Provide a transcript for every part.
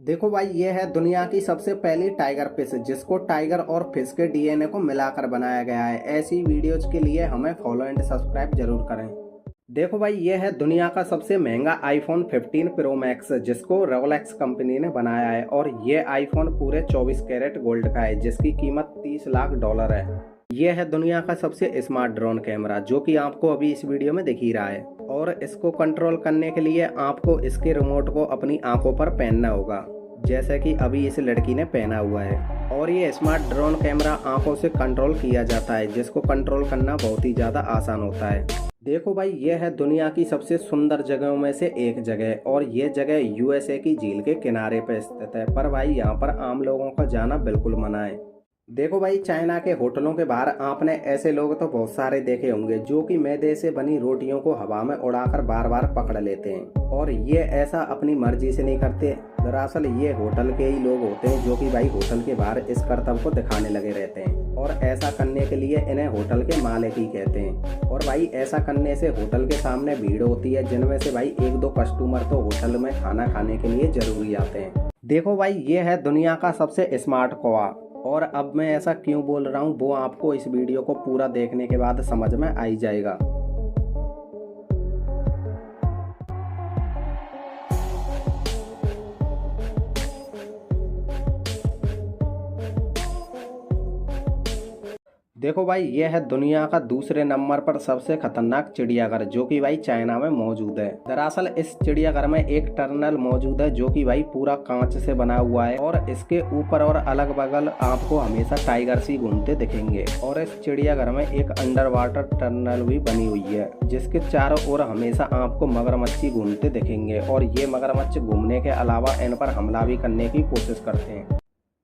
देखो भाई, ये है दुनिया की सबसे पहली टाइगर फिश जिसको टाइगर और फिश के डीएनए को मिलाकर बनाया गया है। ऐसी वीडियोज के लिए हमें फॉलो एंड सब्सक्राइब जरूर करें। देखो भाई, ये है दुनिया का सबसे महंगा आईफोन 15 प्रो मैक्स जिसको रोलेक्स कंपनी ने बनाया है। और ये आईफोन पूरे 24 कैरेट गोल्ड का है जिसकी कीमत $30 लाख है। ये है दुनिया का सबसे स्मार्ट ड्रोन कैमरा जो कि आपको अभी इस वीडियो में दिख ही रहा है। और इसको कंट्रोल करने के लिए आपको इसके रिमोट को अपनी आंखों पर पहनना होगा, जैसे कि अभी इस लड़की ने पहना हुआ है। और ये स्मार्ट ड्रोन कैमरा आंखों से कंट्रोल किया जाता है जिसको कंट्रोल करना बहुत ही ज़्यादा आसान होता है। देखो भाई, ये है दुनिया की सबसे सुंदर जगहों में से एक जगह और ये जगह यूएसए की झील के किनारे पर स्थित है। पर भाई, यहाँ पर आम लोगों का जाना बिल्कुल मना है। देखो भाई, चाइना के होटलों के बाहर आपने ऐसे लोग तो बहुत सारे देखे होंगे जो कि मैदे से बनी रोटियों को हवा में उड़ाकर बार बार पकड़ लेते हैं। और ये ऐसा अपनी मर्जी से नहीं करते। दरअसल ये होटल के ही लोग होते हैं जो कि भाई होटल के बाहर इस करतब को दिखाने लगे रहते हैं। और ऐसा करने के लिए इन्हें होटल के मालिक ही कहते हैं। और भाई, ऐसा करने से होटल के सामने भीड़ होती है जिनमें से भाई एक दो कस्टमर तो होटल में खाना खाने के लिए जरूरी आते हैं। देखो भाई, ये है दुनिया का सबसे स्मार्ट कौवा। और अब मैं ऐसा क्यों बोल रहा हूँ वो आपको इस वीडियो को पूरा देखने के बाद समझ में आ ही जाएगा। देखो भाई, ये है दुनिया का दूसरे नंबर पर सबसे खतरनाक चिड़ियाघर जो कि भाई चाइना में मौजूद है। दरअसल इस चिड़ियाघर में एक टनल मौजूद है जो कि भाई पूरा कांच से बना हुआ है। और इसके ऊपर और अलग बगल आपको हमेशा टाइगर्स ही घूमते दिखेंगे। और इस चिड़ियाघर में एक अंडर वाटर टनल भी बनी हुई है जिसके चारों ओर हमेशा आपको मगरमच्छ घूमते दिखेंगे। और ये मगरमच्छ घूमने के अलावा इन पर हमला भी करने की कोशिश करते हैं।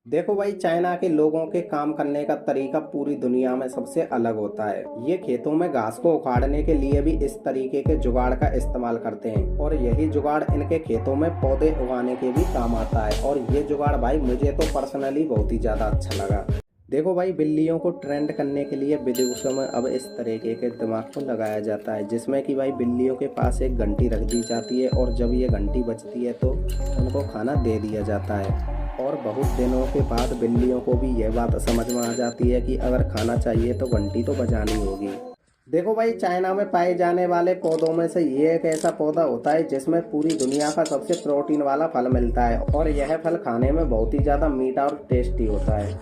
देखो भाई, चाइना के लोगों के काम करने का तरीका पूरी दुनिया में सबसे अलग होता है। ये खेतों में घास को उखाड़ने के लिए भी इस तरीके के जुगाड़ का इस्तेमाल करते हैं। और यही जुगाड़ इनके खेतों में पौधे उगाने के भी काम आता है। और ये जुगाड़ भाई मुझे तो पर्सनली बहुत ही ज्यादा अच्छा लगा। देखो भाई, बिल्लियों को ट्रेंड करने के लिए विदेशों में अब इस तरीके के दिमाग को लगाया जाता है जिसमें कि भाई बिल्लियों के पास एक घंटी रख दी जाती है और जब ये घंटी बजती है तो उनको खाना दे दिया जाता है। और बहुत दिनों के बाद बिल्लियों को भी यह बात समझ में आ जाती है कि अगर खाना चाहिए तो घंटी तो बजानी होगी। देखो भाई, चाइना में पाए जाने वाले पौधों में से ये एक ऐसा पौधा होता है जिसमें पूरी दुनिया का सबसे प्रोटीन वाला फल मिलता है। और यह फल खाने में बहुत ही ज़्यादा मीठा और टेस्टी होता है।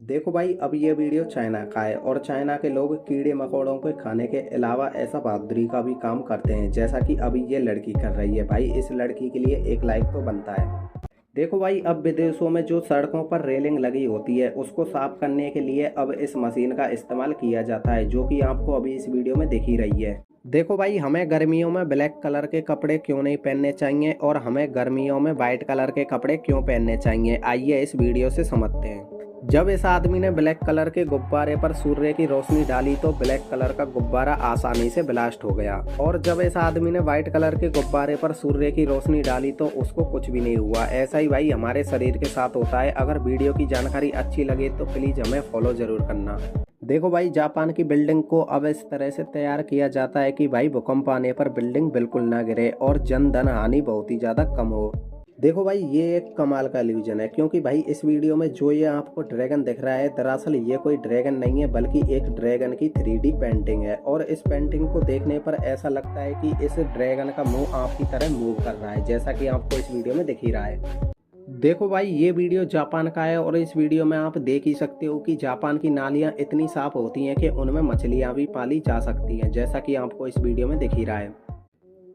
देखो भाई, अब ये वीडियो चाइना का है और चाइना के लोग कीड़े मकोड़ों को खाने के अलावा ऐसा बहादुरी का भी काम करते हैं जैसा कि अभी ये लड़की कर रही है। भाई, इस लड़की के लिए एक लाइक तो बनता है। देखो भाई, अब विदेशों में जो सड़कों पर रेलिंग लगी होती है उसको साफ करने के लिए अब इस मशीन का इस्तेमाल किया जाता है जो कि आपको अभी इस वीडियो में दिख ही रही है। देखो भाई, हमें गर्मियों में ब्लैक कलर के कपड़े क्यों नहीं पहनने चाहिए और हमें गर्मियों में वाइट कलर के कपड़े क्यों पहनने चाहिए, आइए इस वीडियो से समझते हैं। जब इस आदमी ने ब्लैक कलर के गुब्बारे पर सूर्य की रोशनी डाली तो ब्लैक कलर का गुब्बारा आसानी से ब्लास्ट हो गया। और जब इस आदमी ने व्हाइट कलर के गुब्बारे पर सूर्य की रोशनी डाली तो उसको कुछ भी नहीं हुआ। ऐसा ही भाई हमारे शरीर के साथ होता है। अगर वीडियो की जानकारी अच्छी लगे तो प्लीज हमें फॉलो जरूर करना। देखो भाई, जापान की बिल्डिंग को अब इस तरह से तैयार किया जाता है कि भाई भूकंप आने पर बिल्डिंग बिल्कुल ना गिरे और जन धन हानि बहुत ही ज्यादा कम हो। देखो भाई, ये एक कमाल का इल्यूजन है क्योंकि भाई इस वीडियो में जो ये आपको ड्रैगन दिख रहा है दरअसल ये कोई ड्रैगन नहीं है बल्कि एक ड्रैगन की 3D पेंटिंग है। और इस पेंटिंग को देखने पर ऐसा लगता है कि इस ड्रैगन का मुंह आपकी तरह मूव कर रहा है जैसा कि आपको इस वीडियो में दिख ही रहा है। देखो भाई, ये वीडियो जापान का है और इस वीडियो में आप देख ही सकते हो कि जापान की नालियाँ इतनी साफ होती हैं कि उनमें मछलियाँ भी पाली जा सकती हैं जैसा कि आपको इस वीडियो में दिख ही रहा है।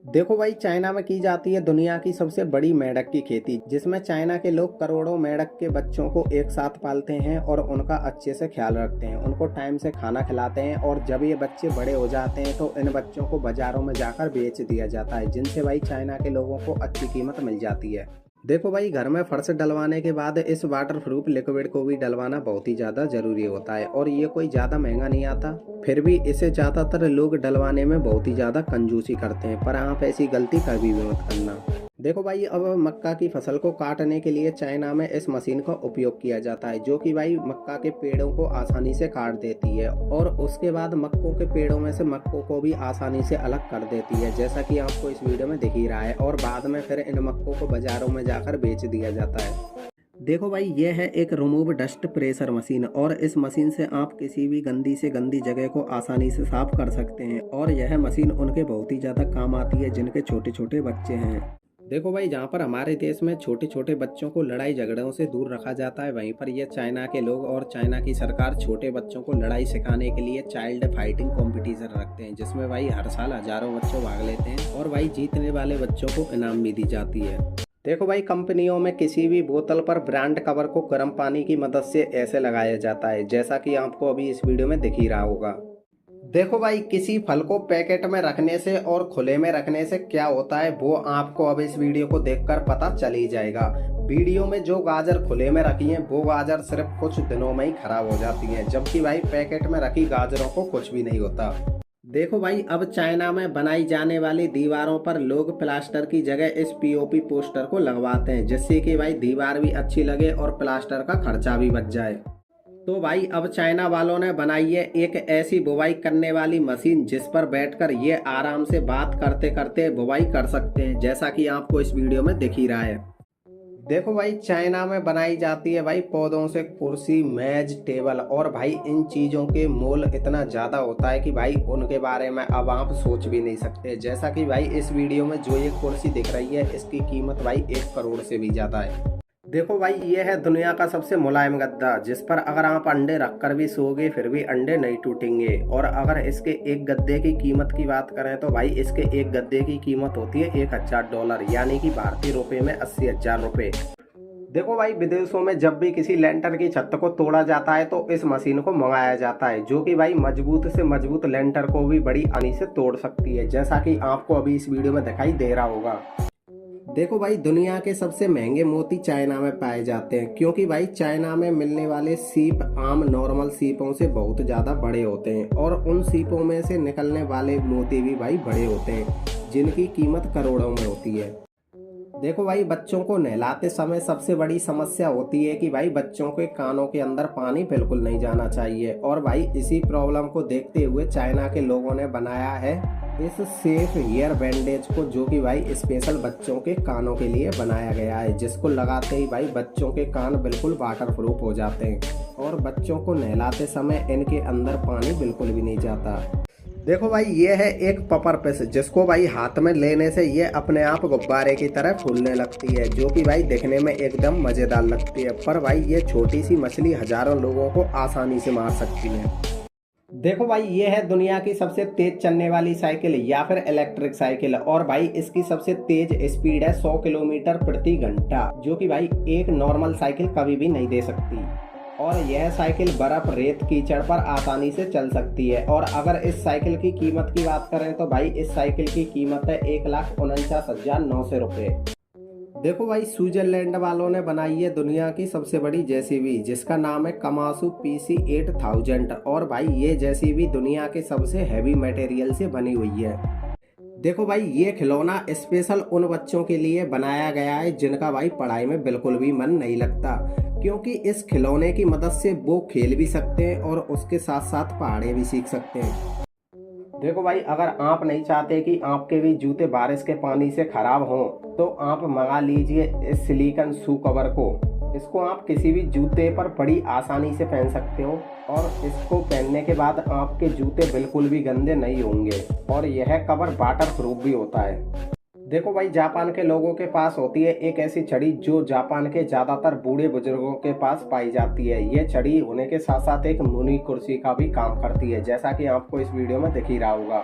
देखो भाई, चाइना में की जाती है दुनिया की सबसे बड़ी मेंढक की खेती जिसमें चाइना के लोग करोड़ों मेंढक के बच्चों को एक साथ पालते हैं और उनका अच्छे से ख्याल रखते हैं, उनको टाइम से खाना खिलाते हैं। और जब ये बच्चे बड़े हो जाते हैं तो इन बच्चों को बाजारों में जाकर बेच दिया जाता है जिनसे भाई चाइना के लोगों को अच्छी कीमत मिल जाती है। देखो भाई, घर में फर्श डलवाने के बाद इस वाटर प्रूफ लिक्विड को भी डलवाना बहुत ही ज़्यादा ज़रूरी होता है। और ये कोई ज़्यादा महंगा नहीं आता, फिर भी इसे ज़्यादातर लोग डलवाने में बहुत ही ज़्यादा कंजूसी करते हैं। पर आप ऐसी गलती कभी भी मत करना। देखो भाई, अब मक्का की फसल को काटने के लिए चाइना में इस मशीन का उपयोग किया जाता है, जो कि भाई मक्का के पेड़ों को आसानी से काट देती है और उसके बाद मक्कों के पेड़ों में से मक्कों को भी आसानी से अलग कर देती है, जैसा कि आपको इस वीडियो में दिख ही रहा है। और बाद में फिर इन मक्कों को बाजारों में जाकर बेच दिया जाता है। देखो भाई, ये है एक रिमूव डस्ट प्रेशर मशीन और इस मशीन से आप किसी भी गंदी से गंदी जगह को आसानी से साफ कर सकते हैं। और यह मशीन उनके बहुत ही ज़्यादा काम आती है जिनके छोटे छोटे बच्चे हैं। देखो भाई, जहाँ पर हमारे देश में छोटे छोटे बच्चों को लड़ाई झगड़ों से दूर रखा जाता है, वहीं पर यह चाइना के लोग और चाइना की सरकार छोटे बच्चों को लड़ाई सिखाने के लिए चाइल्ड फाइटिंग कंपटीशन रखते हैं, जिसमें भाई हर साल हजारों बच्चों भाग लेते हैं और भाई जीतने वाले बच्चों को इनाम भी दी जाती है। देखो भाई, कंपनियों में किसी भी बोतल पर ब्रांड कवर को गर्म पानी की मदद से ऐसे लगाया जाता है, जैसा कि आपको अभी इस वीडियो में दिख ही रहा होगा। देखो भाई, किसी फल को पैकेट में रखने से और खुले में रखने से क्या होता है वो आपको अब इस वीडियो को देखकर पता चल ही जाएगा। वीडियो में जो गाजर खुले में रखी है वो गाजर सिर्फ कुछ दिनों में ही खराब हो जाती है, जबकि भाई पैकेट में रखी गाजरों को कुछ भी नहीं होता। देखो भाई, अब चाइना में बनाई जाने वाली दीवारों पर लोग प्लास्टर की जगह इस पीओपी पोस्टर को लगवाते हैं, जिससे कि भाई दीवार भी अच्छी लगे और प्लास्टर का खर्चा भी बच जाए। तो भाई, अब चाइना वालों ने बनाई है एक ऐसी बुवाई करने वाली मशीन जिस पर बैठकर ये आराम से बात करते करते बुवाई कर सकते हैं, जैसा कि आपको इस वीडियो में दिख ही रहा है। देखो भाई, चाइना में बनाई जाती है भाई पौधों से कुर्सी, मेज, टेबल और भाई इन चीज़ों के मोल इतना ज़्यादा होता है कि भाई उनके बारे में अब आप सोच भी नहीं सकते। जैसा कि भाई इस वीडियो में जो ये कुर्सी दिख रही है, इसकी कीमत भाई 1 करोड़ से भी ज़्यादा है। देखो भाई, ये है दुनिया का सबसे मुलायम गद्दा, जिस पर अगर आप अंडे रखकर भी सोओगे फिर भी अंडे नहीं टूटेंगे। और अगर इसके एक गद्दे की कीमत की बात करें तो भाई इसके एक गद्दे की कीमत होती है $1000, यानी कि भारतीय रुपए में 80,000 रुपये। देखो भाई, विदेशों में जब भी किसी लेंटर की छत को तोड़ा जाता है तो इस मशीन को मंगाया जाता है, जो कि भाई मजबूत से मजबूत लेंटर को भी बड़ी आसानी से तोड़ सकती है, जैसा कि आपको अभी इस वीडियो में दिखाई दे रहा होगा। देखो भाई, दुनिया के सबसे महंगे मोती चाइना में पाए जाते हैं, क्योंकि भाई चाइना में मिलने वाले सीप आम नॉर्मल सीपों से बहुत ज़्यादा बड़े होते हैं और उन सीपों में से निकलने वाले मोती भी भाई बड़े होते हैं, जिनकी कीमत करोड़ों में होती है। देखो भाई, बच्चों को नहलाते समय सबसे बड़ी समस्या होती है कि भाई बच्चों के कानों के अंदर पानी बिल्कुल नहीं जाना चाहिए, और भाई इसी प्रॉब्लम को देखते हुए चाइना के लोगों ने बनाया है इस सेफ ईयर बैंडेज को, जो कि भाई स्पेशल बच्चों के कानों के लिए बनाया गया है, जिसको लगाते ही भाई बच्चों के कान बिल्कुल वाटर प्रूफ हो जाते हैं और बच्चों को नहलाते समय इनके अंदर पानी बिल्कुल भी नहीं जाता। देखो भाई, ये है एक पपर फिश, जिसको भाई हाथ में लेने से ये अपने आप गुब्बारे की तरह फूलने लगती है, जो कि भाई दिखने में एकदम मजेदार लगती है। पर भाई ये छोटी सी मछली हजारों लोगों को आसानी से मार सकती है। देखो भाई, ये है दुनिया की सबसे तेज चलने वाली साइकिल या फिर इलेक्ट्रिक साइकिल, और भाई इसकी सबसे तेज स्पीड है 100 किलोमीटर प्रति घंटा, जो कि भाई एक नॉर्मल साइकिल कभी भी नहीं दे सकती। और यह साइकिल बर्फ, रेत, कीचड़ पर आसानी से चल सकती है। और अगर इस साइकिल की कीमत की बात करें तो भाई इस साइकिल की कीमत है 1,49,900 रुपये। देखो भाई, स्विट्जरलैंड वालों ने बनाई है दुनिया की सबसे बड़ी जेसीबी, जिसका नाम है कमासू PC 8000, और भाई ये जेसीबी दुनिया के सबसे हैवी मटेरियल से बनी हुई है। देखो भाई, ये खिलौना स्पेशल उन बच्चों के लिए बनाया गया है जिनका भाई पढ़ाई में बिल्कुल भी मन नहीं लगता, क्योंकि इस खिलौने की मदद से वो खेल भी सकते हैं और उसके साथ साथ पहाड़े भी सीख सकते हैं। देखो भाई, अगर आप नहीं चाहते कि आपके भी जूते बारिश के पानी से खराब हों तो आप मंगा लीजिए इस सिलिकॉन शू कवर को। इसको आप किसी भी जूते पर बड़ी आसानी से पहन सकते हो और इसको पहनने के बाद आपके जूते बिल्कुल भी गंदे नहीं होंगे, और यह कवर वाटर प्रूफ भी होता है। देखो भाई, जापान के लोगों के पास होती है एक ऐसी छड़ी जो जापान के ज्यादातर बूढ़े बुजुर्गों के पास पाई जाती है। ये छड़ी होने के साथ साथ एक मुनि कुर्सी का भी काम करती है, जैसा कि आपको इस वीडियो में दिख ही रहा होगा।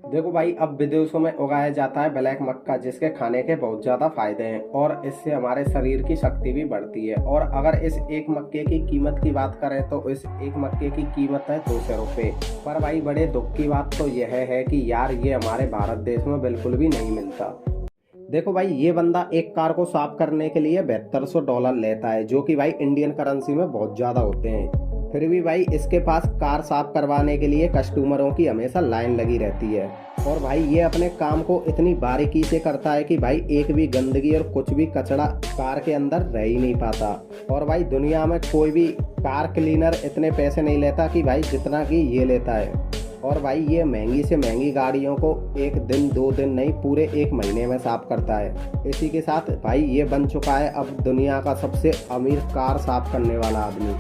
देखो भाई, अब विदेशों में उगाया जाता है ब्लैक मक्का, जिसके खाने के बहुत ज़्यादा फायदे हैं और इससे हमारे शरीर की शक्ति भी बढ़ती है। और अगर इस एक मक्के की कीमत की बात करें तो इस एक मक्के की कीमत है 200 रुपये। पर भाई बड़े दुख की बात तो यह है कि यार ये हमारे भारत देश में बिल्कुल भी नहीं मिलता। देखो भाई, ये बंदा एक कार को साफ करने के लिए $7200 लेता है, जो कि भाई इंडियन करेंसी में बहुत ज़्यादा होते हैं। फिर भी भाई इसके पास कार साफ करवाने के लिए कस्टमरों की हमेशा लाइन लगी रहती है। और भाई ये अपने काम को इतनी बारीकी से करता है कि भाई एक भी गंदगी और कुछ भी कचरा कार के अंदर रह ही नहीं पाता। और भाई दुनिया में कोई भी कार क्लीनर इतने पैसे नहीं लेता कि भाई जितना कि ये लेता है। और भाई ये महंगी से महंगी गाड़ियों को एक दिन 2 दिन नहीं पूरे 1 महीने में साफ करता है। इसी के साथ भाई ये बन चुका है अब दुनिया का सबसे अमीर कार साफ करने वाला आदमी।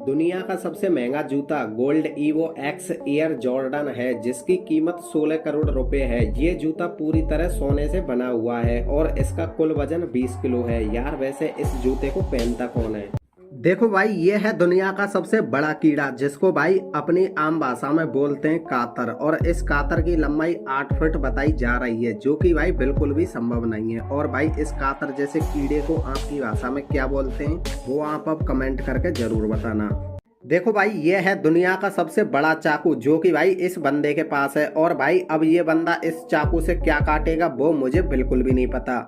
दुनिया का सबसे महंगा जूता gold evo x air Jordan है, जिसकी कीमत 16 करोड़ रुपए है। ये जूता पूरी तरह सोने से बना हुआ है और इसका कुल वजन 20 किलो है। यार वैसे इस जूते को पहनता कौन है? देखो भाई ये है दुनिया का सबसे बड़ा कीड़ा, जिसको भाई अपनी आम भाषा में बोलते हैं कातर। और इस कातर की लंबाई 8 फीट बताई जा रही है, जो कि भाई बिल्कुल भी संभव नहीं है। और भाई इस कातर जैसे कीड़े को आपकी भाषा में क्या बोलते हैं वो आप अब कमेंट करके जरूर बताना। देखो भाई ये है दुनिया का सबसे बड़ा चाकू, जो कि भाई इस बंदे के पास है। और भाई अब ये बंदा इस चाकू से क्या काटेगा वो मुझे बिल्कुल भी नहीं पता।